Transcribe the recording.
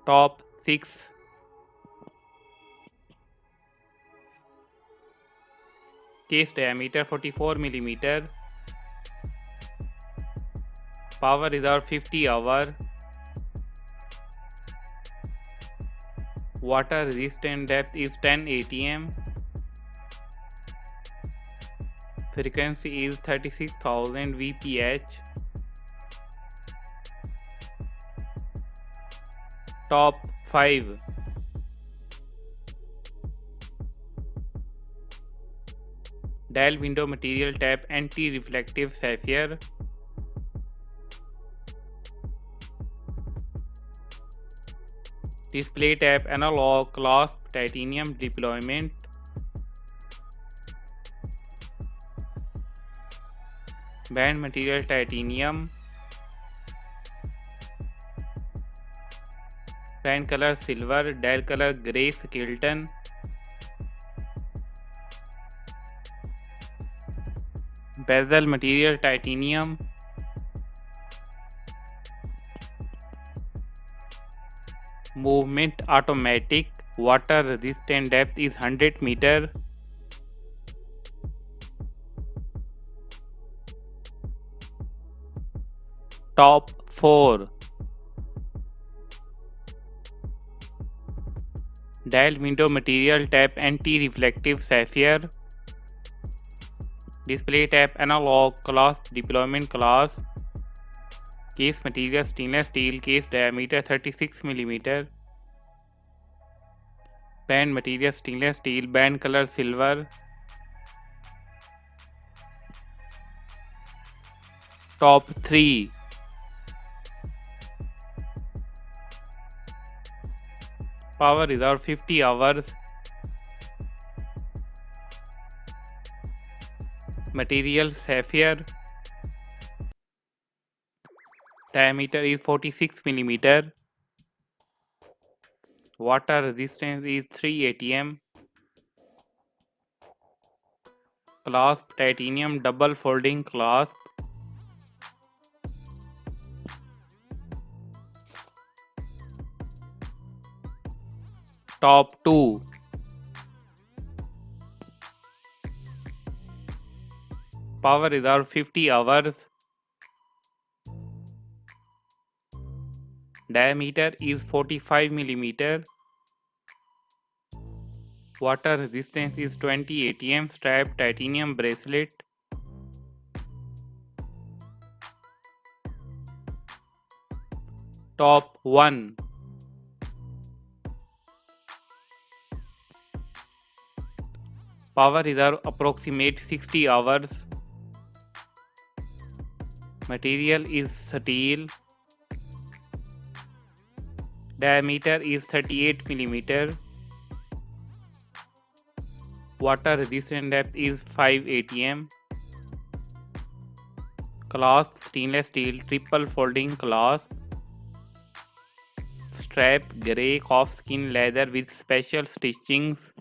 Top 6. Case diameter 44 mm. Power reserve 50 hour. Water resistant depth is 10 atm. Frequency is 36,000 VPH. Top 5. Dial window material type anti-reflective sapphire. Display type analog clasp titanium deployment. Band material titanium. Band color silver. Dial color grey skeleton. Bezel material titanium. Movement automatic. Water resistant depth is 100 meter. Top 4. Dial window material type anti-reflective sapphire. Display type analog clasp deployment clasp. Case material stainless steel. Case diameter 36 mm. Band material stainless steel. Band color silver. Top 3. Power reserve 50 hours. Material sapphire. Diameter is 46 mm. Water resistance is 3 atm. Clasp titanium double folding clasp. Top 2. Power reserve 50 hours. Diameter is 45 mm. Water resistance is 20 atm. Strap titanium bracelet. Top 1. Power reserve approximate 60 hours. Material is steel. Diameter is 38 mm. Water resistant depth is 5 atm. Clasp stainless steel triple folding clasp. Strap grey calfskin leather with special stitchings.